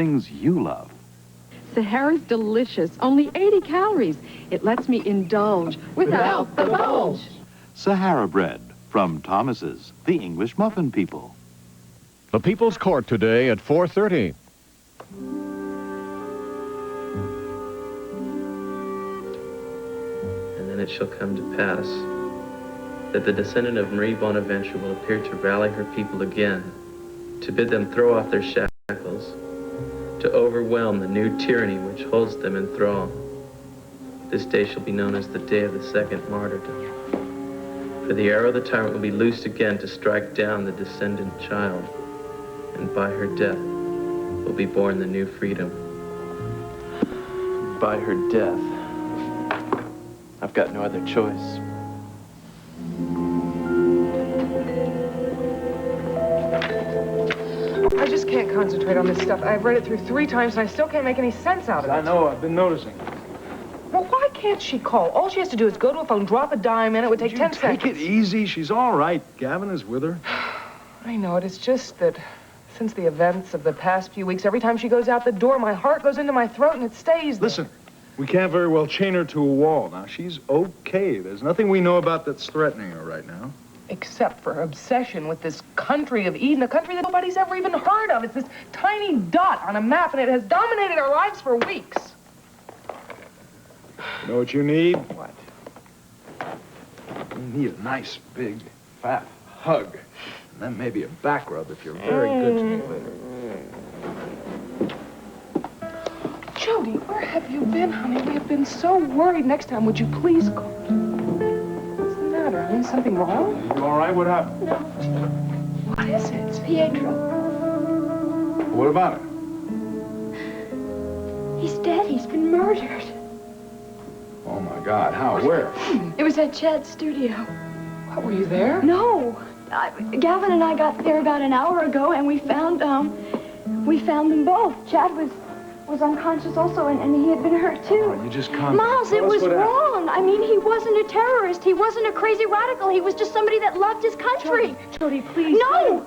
things you love. Sahara's delicious, only 80 calories. It lets me indulge without the bulge. Sahara bread from Thomas's, the English muffin people. The People's Court today at 4:30. And then it shall come to pass that the descendant of Marie Bonaventure will appear to rally her people again, to bid them throw off their shackles, to overwhelm the new tyranny which holds them in thrall. This day shall be known as the day of the second martyrdom. For the arrow of the tyrant will be loosed again to strike down the descendant child, and by her death will be born the new freedom. By her death, I've got no other choice. I just can't concentrate on this stuff. I've read it through 3 times and I still can't make any sense out of it. I know, I've been noticing. Well, why can't she call? All she has to do is go to a phone, drop a dime in, it would take 10 seconds. Take it easy. She's all right. Gavin is with her. I know it. It's just that since the events of the past few weeks, every time she goes out the door, my heart goes into my throat and it stays there. Listen, we can't very well chain her to a wall. Now, she's okay. There's nothing we know about that's threatening her right now. Except for her obsession with this country of Eden, a country that nobody's ever even heard of. It's this tiny dot on a map, and it has dominated our lives for weeks. You know what you need? What? You need a nice, big, fat hug. And then maybe a back rub if you're very good to me later. Jody, where have you been, honey? We have been so worried. Next time, would you please call? What's the matter, honey? Something wrong? You all right? What happened? No. What is it? It's Pietro. What about it? He's dead. He's been murdered. Oh, my God. How? Where? It was at Chad's studio. What, were you there? No. Gavin and I got there about an hour ago, and we found them both. Chad was unconscious also, and he had been hurt, too. Oh, you just can't... Miles, it was wrong. I mean, he wasn't a terrorist. He wasn't a crazy radical. He was just somebody that loved his country. Jody, please. No!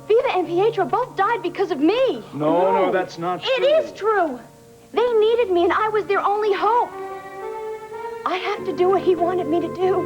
Viva and Pietro both died because of me. No, that's not true. It is true. They needed me, and I was their only hope. I have to do what he wanted me to do.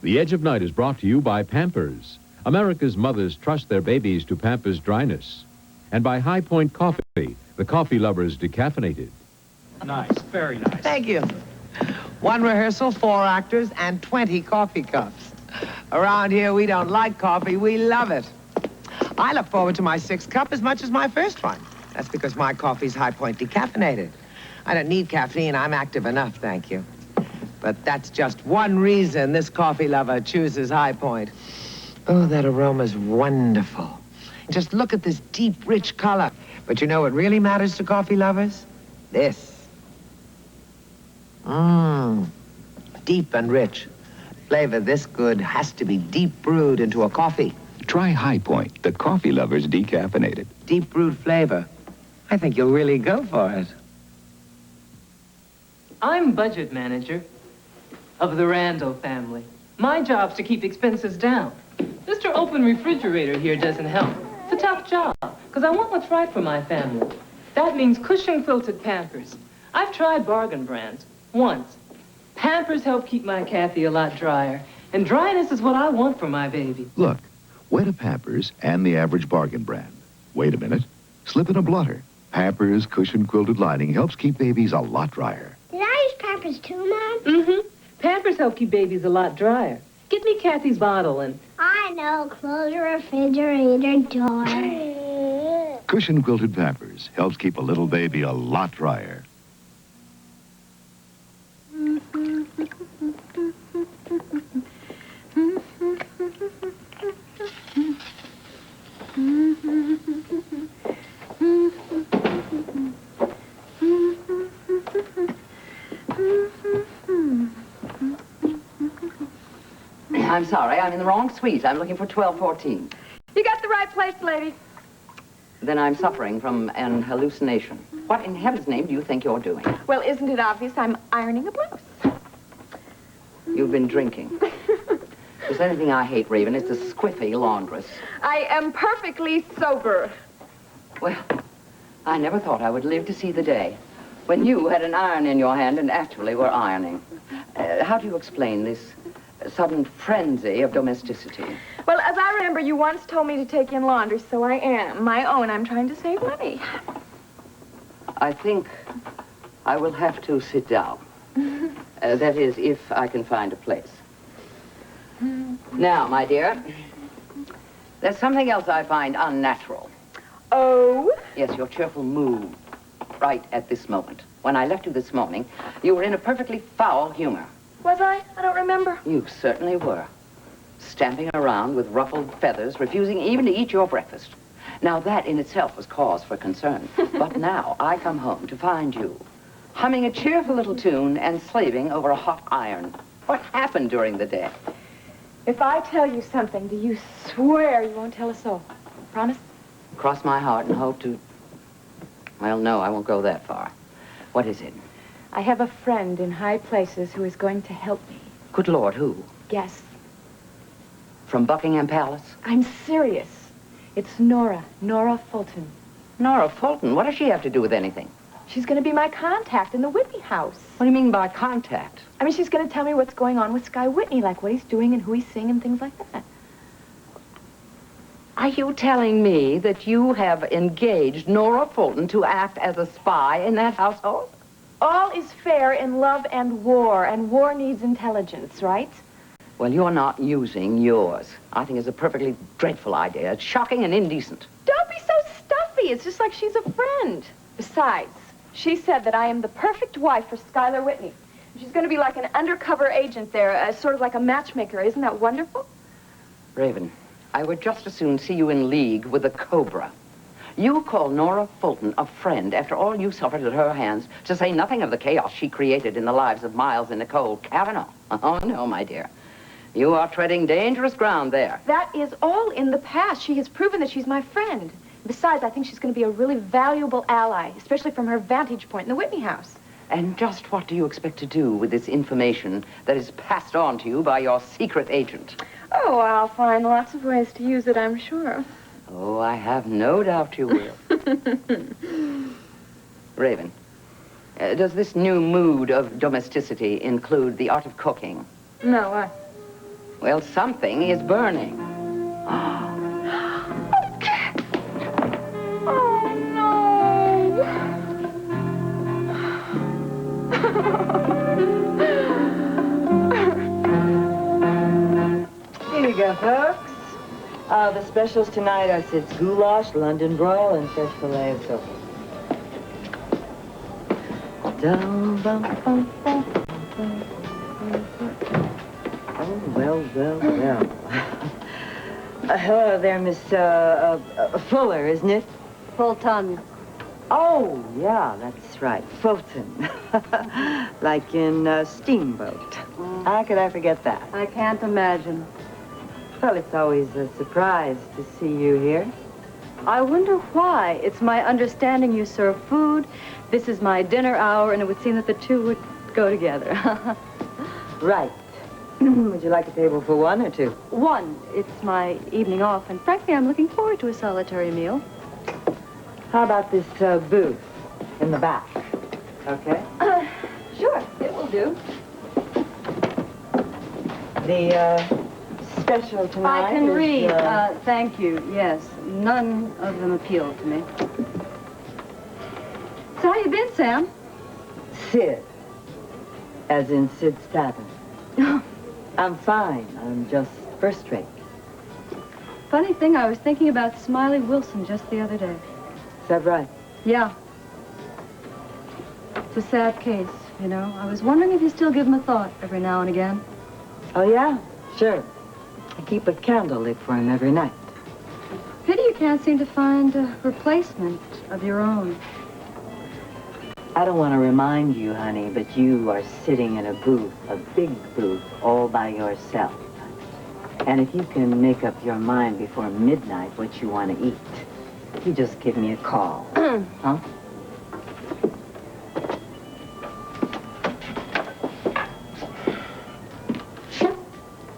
The Edge of Night is brought to you by Pampers. America's mothers trust their babies to Pampers dryness. And by High Point Coffee, the coffee lovers decaffeinated. Nice, very nice. Thank you. 1 rehearsal, 4 actors, and 20 coffee cups. Around here, we don't like coffee, we love it. I look forward to my 6th cup as much as my first one. That's because my coffee's High Point decaffeinated. I don't need caffeine, I'm active enough, thank you. But that's just one reason this coffee lover chooses High Point. Oh, that aroma's wonderful. Just look at this deep, rich color. But you know what really matters to coffee lovers? This. Deep and rich. Flavor this good has to be deep brewed into a coffee. Try High Point, the coffee lover's decaffeinated. Deep brewed flavor. I think you'll really go for it. I'm budget manager of the Randall family. My job's to keep expenses down. Mr. Open Refrigerator here doesn't help. It's a tough job, because I want what's right for my family. That means cushion-quilted Pampers. I've tried bargain brands once. Pampers help keep my Kathy a lot drier, and dryness is what I want for my baby. Look, wet a Pampers and the average bargain brand. Wait a minute. Slip in a blotter. Pampers cushion-quilted lining helps keep babies a lot drier. Did I use Pampers too, Mom? Mm-hmm. Pampers help keep babies a lot drier. Get me Kathy's bottle and... I know. Close your refrigerator door. Cushion-quilted Pampers helps keep a little baby a lot drier. I'm sorry, I'm in the wrong suite. I'm looking for 1214. You got the right place, lady. Then I'm suffering from an hallucination. What in heaven's name do you think you're doing? Well, isn't it obvious I'm ironing a blouse? You've been drinking. If there's anything I hate, Raven, it's a squiffy laundress. I am perfectly sober. Well, I never thought I would live to see the day when you had an iron in your hand and actually were ironing. How do you explain this sudden frenzy of domesticity? Well, as I remember, you once told me to take in laundry, so I am. My own. I'm trying to save money. I think I will have to sit down. That is, if I can find a place. Now, my dear, there's something else I find unnatural. Oh? Yes, your cheerful mood right at this moment. When I left you this morning, you were in a perfectly foul humor. Was I? I don't remember. You certainly were. Stamping around with ruffled feathers, refusing even to eat your breakfast. Now, that in itself was cause for concern. But now I come home to find you humming a cheerful little tune and slaving over a hot iron. What happened during the day? If I tell you something, do you swear you won't tell a soul? Promise? Cross my heart and hope to... Well, no, I won't go that far. What is it? I have a friend in high places who is going to help me. Good Lord, who? Guess. From Buckingham Palace? I'm serious. It's Nora Fulton. Nora Fulton? What does she have to do with anything? She's going to be my contact in the Whitney house. What do you mean by contact? I mean, she's going to tell me what's going on with Sky Whitney, like what he's doing and who he's seeing and things like that. Are you telling me that you have engaged Nora Fulton to act as a spy in that household? All is fair in love and war needs intelligence, right? Well, you're not using yours. I think it's a perfectly dreadful idea. It's shocking and indecent. Don't be so stuffy. It's just like she's a friend. Besides, she said that I am the perfect wife for Skylar Whitney. She's going to be like an undercover agent there, sort of like a matchmaker. Isn't that wonderful? Raven, I would just as soon see you in league with the Cobra. You call Nora Fulton a friend after all you suffered at her hands, to say nothing of the chaos she created in the lives of Miles and Nicole Cavanaugh. Oh, no, my dear. You are treading dangerous ground there. That is all in the past. She has proven that she's my friend. Besides, I think she's going to be a really valuable ally, especially from her vantage point in the Whitney house. And just what do you expect to do with this information that is passed on to you by your secret agent? Oh, I'll find lots of ways to use it, I'm sure. Oh, I have no doubt you will. Raven, does this new mood of domesticity include the art of cooking? No, what? Well, something is burning. Oh, no. Here you go, folks. The specials tonight are Sid's goulash, London broil, and fresh filet of silver. Oh, well. Hello there, Miss Fuller, isn't it? Fulton. Oh, yeah, that's right. Fulton. Like in Steamboat. How could I forget that? I can't imagine. Well, it's always a surprise to see you here. I wonder why. It's my understanding you serve food. This is my dinner hour, and it would seem that the two would go together. Right. Would you like a table for one or two? One. It's my evening off, and frankly, I'm looking forward to a solitary meal. How about this booth in the back? Okay? Sure, it will do. The special tonight I can is, read. Thank you, yes. None of them appeal to me. So how you been, Sam? Sid. As in Sid's Tavern. I'm fine. I'm just first rate. Funny thing, I was thinking about Smiley Wilson just the other day. Is that right? Yeah. It's a sad case, you know. I was wondering if you still give him a thought every now and again. Oh, yeah? Sure. I keep a candle lit for him every night. Pity you can't seem to find a replacement of your own. I don't want to remind you, honey, but you are sitting in a booth, a big booth, all by yourself. And if you can make up your mind before midnight what you want to eat, you just give me a call. Huh?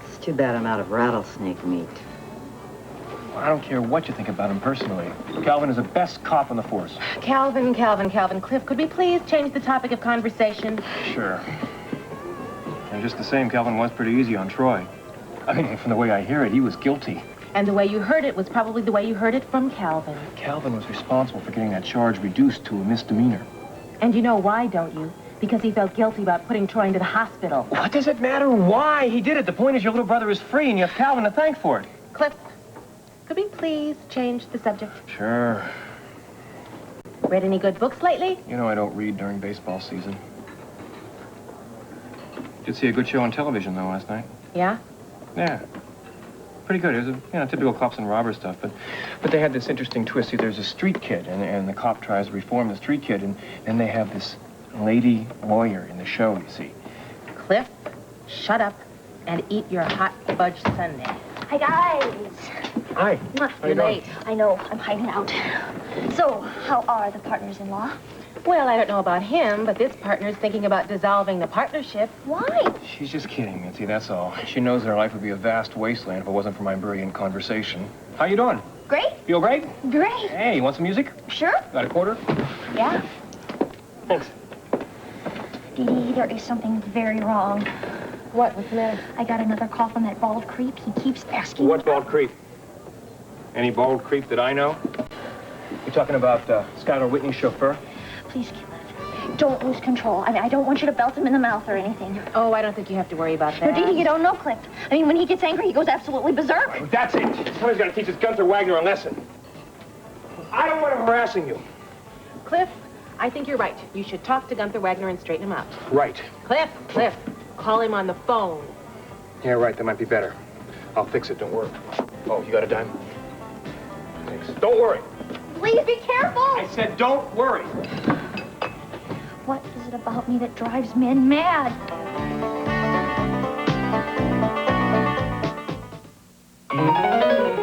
It's too bad I'm out of rattlesnake meat. I don't care what you think about him personally. Calvin is the best cop on the force. Calvin. Cliff, could we please change the topic of conversation? Sure. And just the same, Calvin was pretty easy on Troy. I mean, from the way I hear it, he was guilty. And the way you heard it was probably the way you heard it from Calvin. Calvin was responsible for getting that charge reduced to a misdemeanor. And you know why, don't you? Because he felt guilty about putting Troy into the hospital. What does it matter why he did it? The point is your little brother is free and you have Calvin to thank for it. Cliff, could we please change the subject? Sure. Read any good books lately? You know I don't read during baseball season. Did see a good show on television, though, last night. Yeah? Yeah. Pretty good. It was, typical cops and robbers stuff, but they had this interesting twist. See, there's a street kid, and the cop tries to reform the street kid, and then they have this lady lawyer in the show, you see. Cliff, shut up and eat your hot fudge sundae. Hi, guys. Hi. You're late. I know. I'm hiding out. So, how are the partners-in-law? Well, I don't know about him, but this partner's thinking about dissolving the partnership. Why? She's just kidding, Mitzi, that's all. She knows her life would be a vast wasteland if it wasn't for my brilliant conversation. How you doing? Great. Feel great? Great. Hey, you want some music? Sure. Got a quarter? Yeah. Thanks. Dee Dee, there is something very wrong. What? What's the matter? I got another call from that bald creep. He keeps asking... What bald creep? Any bald creep that I know? You talking about Skylar Whitney's chauffeur? Please kill it. Don't lose control. I don't want you to belt him in the mouth or anything. Oh, I don't think you have to worry about No, that. Dee Dee, you don't know Cliff. I mean, when he gets angry, he goes absolutely berserk. That's it. Somebody's got to teach this Gunther Wagner a lesson. I don't want him harassing you. Cliff, I think you're right. You should talk to Gunther Wagner and straighten him out. Right. Cliff, call him on the phone. Yeah, right. That might be better. I'll fix it. Don't worry. Oh, you got a dime? Thanks. Don't worry. Please be careful. I said don't worry. What is it about me that drives men mad?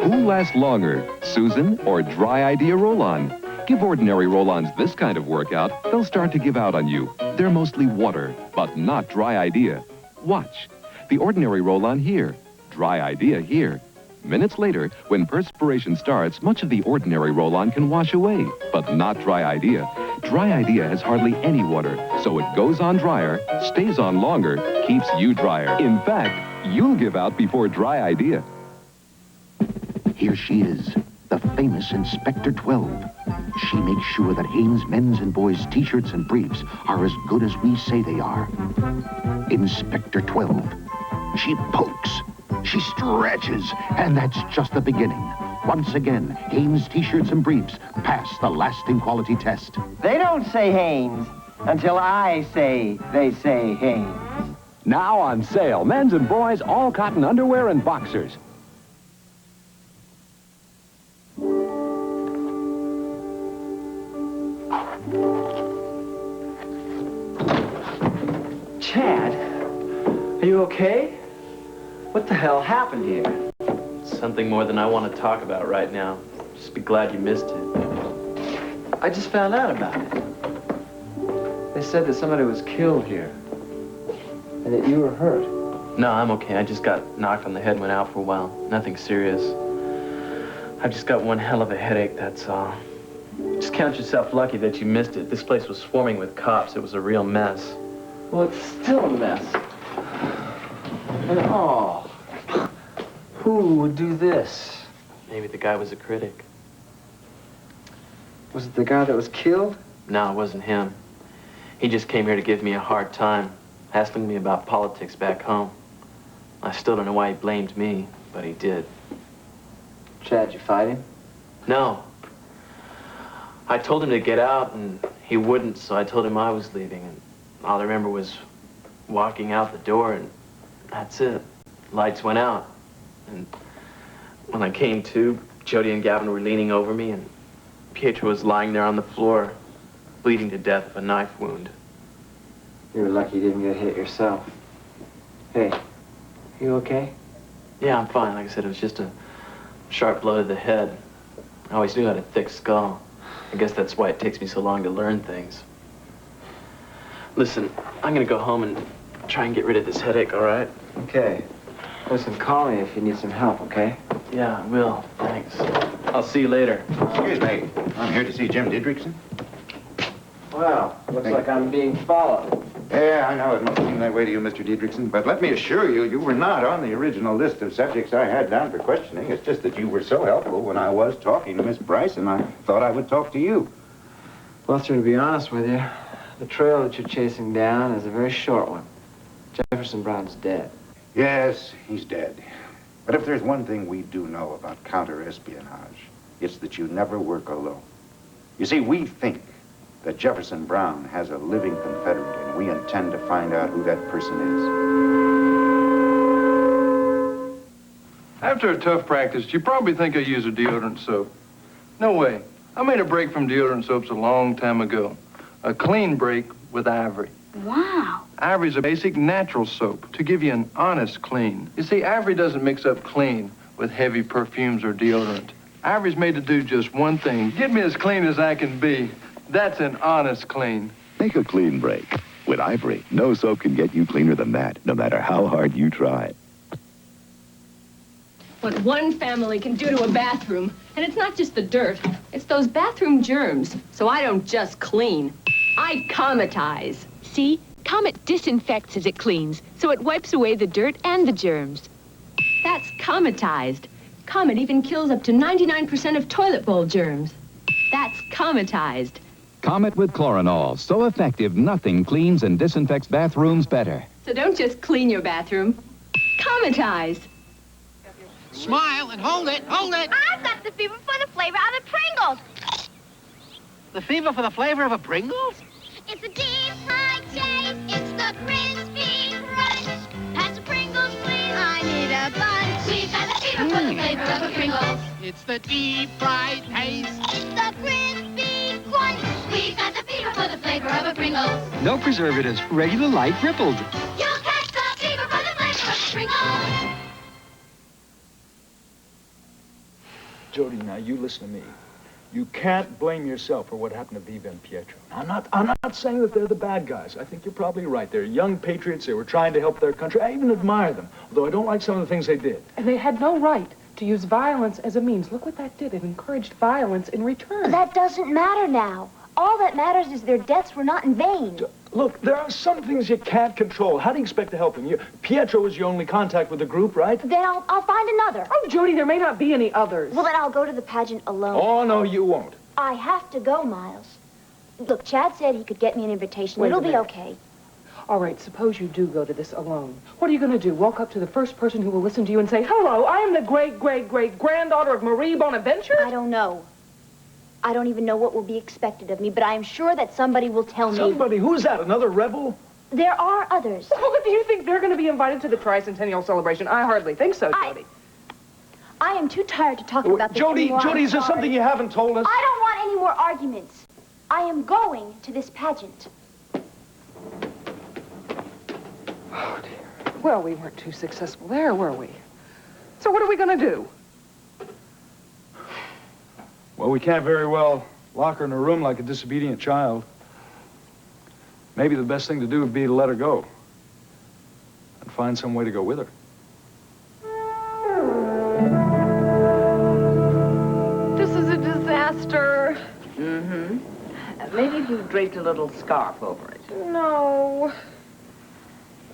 Who lasts longer, Susan or Dry Idea Roll-On? Give ordinary roll-ons this kind of workout, they'll start to give out on you. They're mostly water, but not Dry Idea. Watch. The ordinary roll-on here, Dry Idea here. Minutes later, when perspiration starts, much of the ordinary roll-on can wash away, but not Dry Idea. Dry Idea has hardly any water, so it goes on drier, stays on longer, keeps you drier. In fact, you'll give out before Dry Idea. Here she is, the famous Inspector 12. She makes sure that Hanes men's and boys' t-shirts and briefs are as good as we say they are. Inspector 12. She pokes, she stretches, and that's just the beginning. Once again, Hanes t-shirts and briefs pass the lasting quality test. They don't say Hanes until I say they say Hanes. Now on sale, men's and boys' all cotton underwear and boxers. Chad, are you okay? What the hell happened here? Something more than I want to talk about right now. Just be glad you missed it. I just found out about it. They said that somebody was killed here. And that you were hurt. No, I'm okay. I just got knocked on the head and went out for a while. Nothing serious. I've just got one hell of a headache, that's all. Just count yourself lucky that you missed it. This place was swarming with cops. It was a real mess. Well, it's still a mess. And oh, who would do this? Maybe the guy was a critic. Was it the guy that was killed? No, it wasn't him. He just came here to give me a hard time, asking me about politics back home. I still don't know why he blamed me, but he did. Chad, you fight him? No. I told him to get out, and he wouldn't, so I told him I was leaving, and all I remember was walking out the door, and that's it. Lights went out. And when I came to, Jody and Gavin were leaning over me, and Pietro was lying there on the floor, bleeding to death of a knife wound. You were lucky you didn't get hit yourself. Hey, you okay? Yeah, I'm fine. Like I said, it was just a sharp blow to the head. I always knew I had a thick skull. I guess that's why it takes me so long to learn things. Listen, I'm gonna go home and try and get rid of this headache, all right? Okay. Listen, call me if you need some help, okay? Yeah, I will. Thanks. I'll see you later. Excuse me. I'm here to see Jim Didrikson. Well, looks like I'm being followed. Yeah, I know. It must seem that way to you, Mr. Didrikson. But let me assure you, you were not on the original list of subjects I had down for questioning. It's just that you were so helpful when I was talking to Miss Bryce, and I thought I would talk to you. Well, sir, to be honest with you, the trail that you're chasing down is a very short one. Jefferson Brown's dead. Yes, he's dead. But if there's one thing we do know about counter-espionage, it's that you never work alone. You see, we think that Jefferson Brown has a living confederate, and we intend to find out who that person is. After a tough practice, you probably think I use a deodorant soap. No way. I made a break from deodorant soaps a long time ago. A clean break with Ivory. Wow. Ivory's a basic natural soap to give you an honest clean. You see, Ivory doesn't mix up clean with heavy perfumes or deodorant. Ivory's made to do just one thing. Get me as clean as I can be. That's an honest clean. Make a clean break. With Ivory, no soap can get you cleaner than that, no matter how hard you try. What one family can do to a bathroom, and it's not just the dirt, it's those bathroom germs. So I don't just clean, I cometize. See? Comet disinfects as it cleans, so it wipes away the dirt and the germs. That's cometized. Comet even kills up to 99% of toilet bowl germs. That's cometized. Comet with Chloranol. So effective, nothing cleans and disinfects bathrooms better. So don't just clean your bathroom, cometize. Smile and hold it, hold it. I've got the fever for the flavor of the Pringles. The fever for the flavor of a Pringles? It's a deep fried taste. It's the crispy crunch. Pass the Pringles, please. I need a bunch. We've got the fever for the flavor of a Pringles. It's the deep fried taste. It's the crispy crunch. We've got the fever for the flavor of a Pringles. No preservatives, regular light rippled. You'll catch the fever for the flavor of a Pringles. Jody, now you listen to me. You can't blame yourself for what happened to Viva and Pietro. I'm not saying that they're the bad guys. I think you're probably right. They're young patriots. They were trying to help their country. I even admire them, although I don't like some of the things they did. And they had no right to use violence as a means. Look what that did. It encouraged violence in return. That doesn't matter now. All that matters is their deaths were not in vain. Look, there are some things you can't control. How do you expect to help them? Pietro was your only contact with the group, right? Then I'll find another. Oh, Jody, there may not be any others. Well, then I'll go to the pageant alone. Oh, no, you won't. I have to go, Miles. Look, Chad said he could get me an invitation. Wait a It'll be minute. okay. All right, suppose you do go to this alone. What are you going to do? Walk up to the first person who will listen to you and say, hello, I am the great-great-great-granddaughter of Marie Bonaventure? I don't know. I don't even know what will be expected of me, but I am sure that somebody will tell me. Somebody? Who's that? Another rebel? There are others. Well, do you think they're going to be invited to the tricentennial celebration? I hardly think so, Jody. I am too tired to talk about this Jody, anymore. Jody, is there something you haven't told us? I don't want any more arguments. I am going to this pageant. Oh, dear. Well, we weren't too successful there, were we? So what are we going to do? Well, we can't very well lock her in a room like a disobedient child. Maybe the best thing to do would be to let her go and find some way to go with her. This is a disaster. Mm-hmm. Maybe if you draped a little scarf over it. No.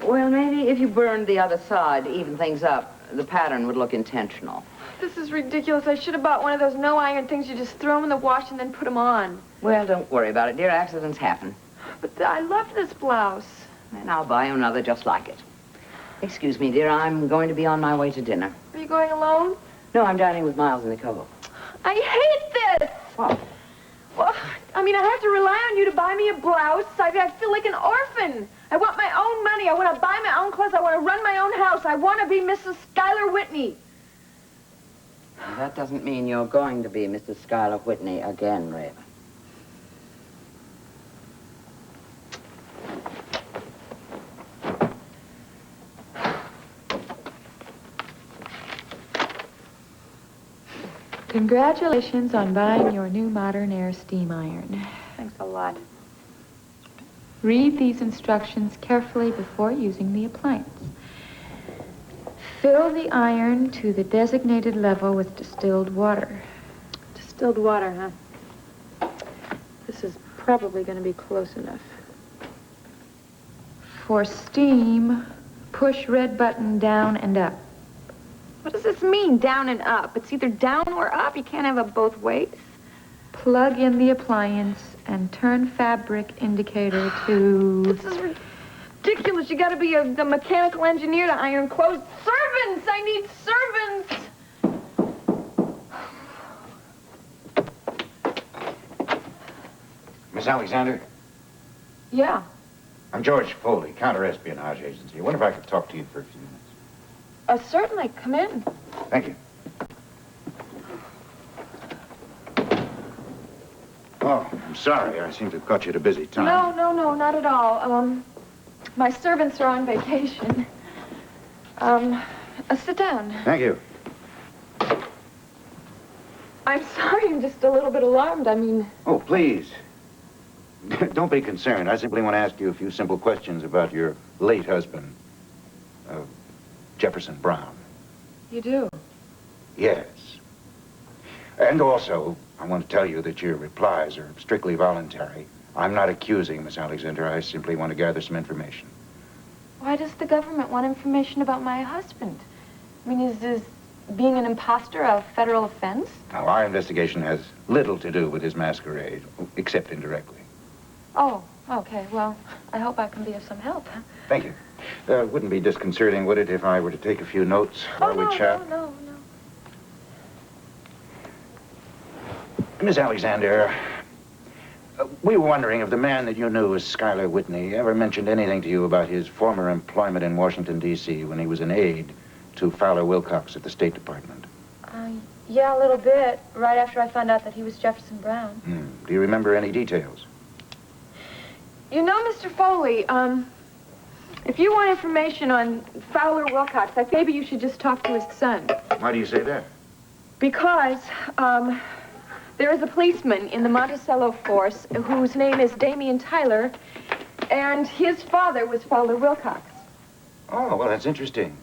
Well, maybe if you burned the other side to even things up, the pattern would look intentional. This is ridiculous. I should have bought one of those no-iron things you just throw them in the wash and then put them on. Well, don't worry about it, dear. Accidents happen. But I love this blouse. And I'll buy you another just like it. Excuse me, dear. I'm going to be on my way to dinner. Are you going alone? No, I'm dining with Miles and Nicole. I hate this. What? Well, I mean, I have to rely on you to buy me a blouse. I feel like an orphan. I want my own money. I want to buy my own clothes. I want to run my own house. I want to be Mrs. Schuyler Whitney. That doesn't mean you're going to be Mrs. Schuyler Whitney again, Raven. Congratulations on buying your new modern air steam iron. Thanks a lot. Read these instructions carefully before using the appliance. Fill the iron to the designated level with distilled water. Distilled water, huh? This is probably going to be close enough. For steam, push red button down and up. What does this mean, down and up? It's either down or up. You can't have it both ways. Plug in the appliance and turn fabric indicator to... This is ridiculous. You gotta be a mechanical engineer to iron clothes. Servants! I need servants! Miss Alexander? Yeah. I'm George Foley, counter-espionage agency. I wonder if I could talk to you for a few minutes. Certainly. Come in. Thank you. Oh, I'm sorry. I seem to have caught you at a busy time. No, not at all. My servants are on vacation. Sit down. Thank you. I'm sorry, I'm just a little bit alarmed. I mean... Oh, please. Don't be concerned. I simply want to ask you a few simple questions about your late husband, Jefferson Brown. You do? Yes. And also, I want to tell you that your replies are strictly voluntary. I'm not accusing, Miss Alexander. I simply want to gather some information. Why does the government want information about my husband? I mean, is being an imposter a federal offense? Now, our investigation has little to do with his masquerade, except indirectly. Oh, okay. Well, I hope I can be of some help. Thank you. Wouldn't be disconcerting, would it, if I were to take a few notes while we chat? No. Miss Alexander, we were wondering if the man that you knew as Schuyler Whitney ever mentioned anything to you about his former employment in Washington, D.C. when he was an aide to Fowler Wilcox at the State Department. Yeah, a little bit, right after I found out that he was Jefferson Brown. Do you remember any details? You know, Mr. Foley, if you want information on Fowler Wilcox, I think maybe you should just talk to his son. Why do you say that? Because, there is a policeman in the Monticello force whose name is Damian Tyler, and his father was Fowler Wilcox. Oh, well, that's interesting.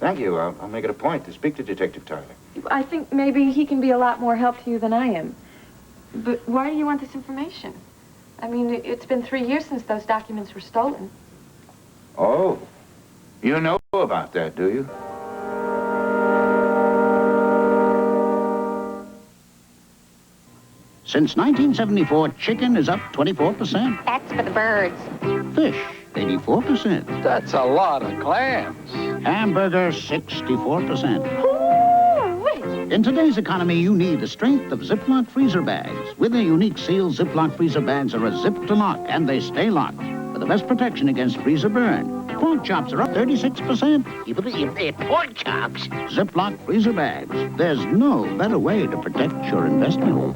Thank you. I'll make it a point to speak to Detective Tyler. I think maybe he can be a lot more help to you than I am. But why do you want this information? I mean, it's been 3 years since those documents were stolen. Oh, you know about that, do you? Since 1974, chicken is up 24%. That's for the birds. Fish, 84%. That's a lot of clams. Hamburger, 64%. In today's economy, you need the strength of Ziploc freezer bags. With their unique seal, Ziploc freezer bags are a zip to lock, and they stay locked for the best protection against freezer burn. Pork chops are up 36%. You believe they're pork chops? Ziploc freezer bags. There's no better way to protect your investment.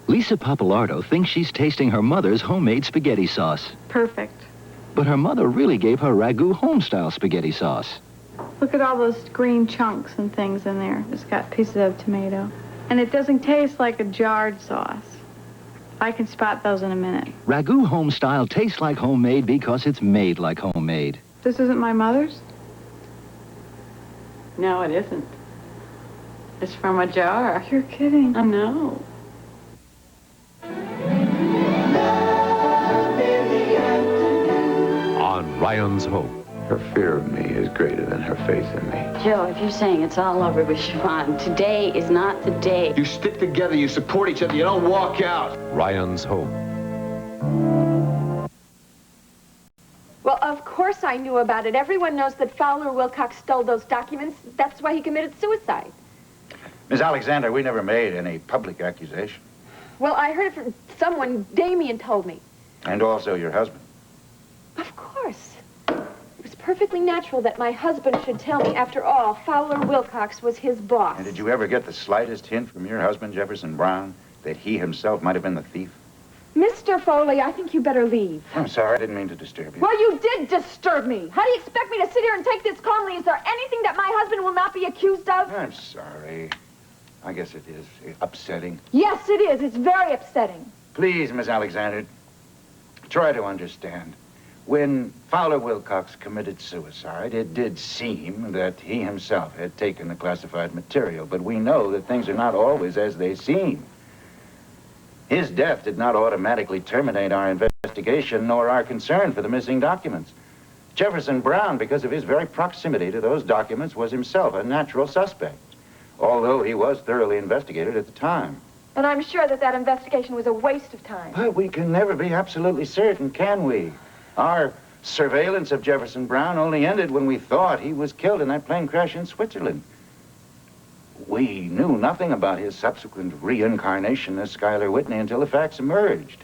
Lisa Papalardo thinks she's tasting her mother's homemade spaghetti sauce. Perfect. But her mother really gave her ragu home-style spaghetti sauce. Look at all those green chunks and things in there. It's got pieces of tomato. And it doesn't taste like a jarred sauce. I can spot those in a minute. Ragu home-style tastes like homemade because it's made like homemade. This isn't my mother's? No, it isn't. It's from a jar. You're kidding. I know. On Ryan's Hope. Her fear of me is greater than her faith in me. Joe, if you're saying it's all over with Siobhan, today is not the day. You stick together, you support each other, you don't walk out. Ryan's Hope. Well, of course I knew about it. Everyone knows that Fowler Wilcox stole those documents. That's why he committed suicide. Miss Alexander, we never made any public accusation. Well, I heard it from someone. Damien told me. And also your husband. Of course. It was perfectly natural that my husband should tell me. After all, Fowler Wilcox was his boss. And did you ever get the slightest hint from your husband, Jefferson Brown, that he himself might have been the thief? Mr. Foley, I think you better leave. I'm sorry, I didn't mean to disturb you. Well, you did disturb me. How do you expect me to sit here and take this calmly? Is there anything that my husband will not be accused of? I'm sorry. I guess it is upsetting. Yes, it is. It's very upsetting. Please, Miss Alexander, try to understand. When Fowler Wilcox committed suicide, it did seem that he himself had taken the classified material, but we know that things are not always as they seem. His death did not automatically terminate our investigation nor our concern for the missing documents. Jefferson Brown, because of his very proximity to those documents, was himself a natural suspect, although he was thoroughly investigated at the time. And I'm sure that that investigation was a waste of time. But we can never be absolutely certain, can we? Our surveillance of Jefferson Brown only ended when we thought he was killed in that plane crash in Switzerland. We knew nothing about his subsequent reincarnation as Schuyler Whitney until the facts emerged.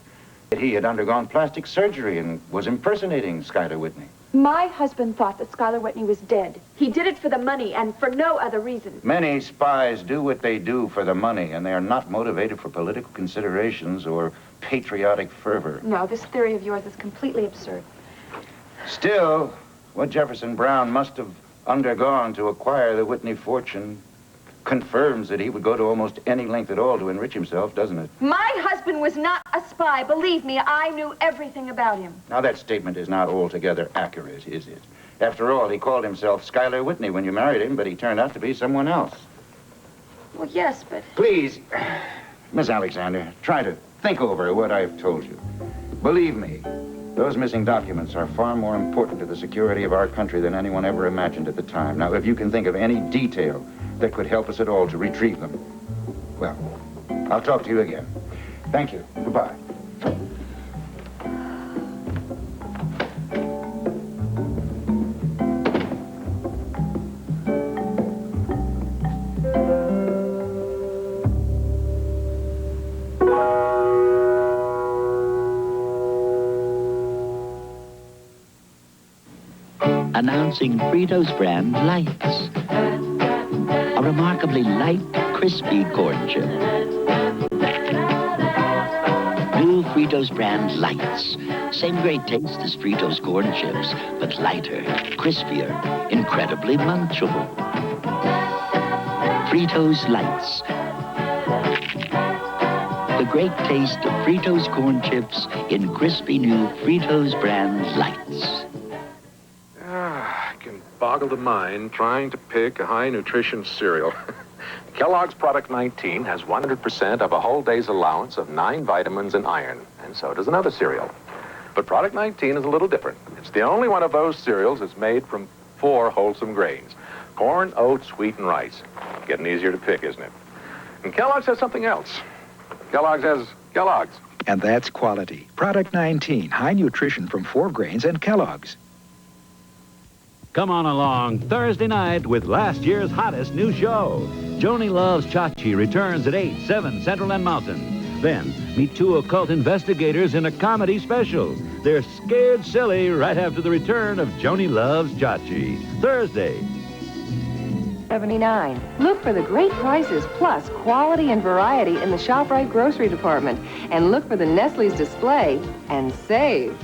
He had undergone plastic surgery and was impersonating Schuyler Whitney. My husband thought that Schuyler Whitney was dead. He did it for the money and for no other reason. Many spies do what they do for the money, and they are not motivated for political considerations or patriotic fervor. No, this theory of yours is completely absurd. Still, what Jefferson Brown must have undergone to acquire the Whitney fortune confirms that he would go to almost any length at all to enrich himself, doesn't it? My husband was not a spy. Believe me, I knew everything about him. Now, that statement is not altogether accurate, is it? After all, he called himself Schuyler Whitney when you married him, but he turned out to be someone else. Well, yes, but... Please, Miss Alexander, try to think over what I've told you. Believe me, those missing documents are far more important to the security of our country than anyone ever imagined at the time. Now, if you can think of any detail that could help us at all to retrieve them, well, I'll talk to you again. Thank you. Goodbye. Announcing Fritos brand Lights. A remarkably light, crispy corn chip. New Fritos brand Lights. Same great taste as Fritos corn chips, but lighter, crispier, incredibly munchable. Fritos Lights. The great taste of Fritos corn chips in crispy new Fritos brand Lights. Boggle the mind trying to pick a high-nutrition cereal. Kellogg's Product 19 has 100% of a whole day's allowance of 9 vitamins and iron, and so does another cereal. But Product 19 is a little different. It's the only one of those cereals that's made from 4 wholesome grains: corn, oats, wheat, and rice. Getting easier to pick, isn't it? And Kellogg's has something else. Kellogg's has Kellogg's. And that's quality. Product 19, high nutrition from 4 grains and Kellogg's. Come on along Thursday night with last year's hottest new show. Joni Loves Chachi returns at 8, 7 Central and Mountain. Then, meet 2 occult investigators in a comedy special. They're scared silly right after the return of Joni Loves Chachi. Thursday. 79. Look for the great prices plus quality and variety in the ShopRite grocery department. And look for the Nestle's display and save.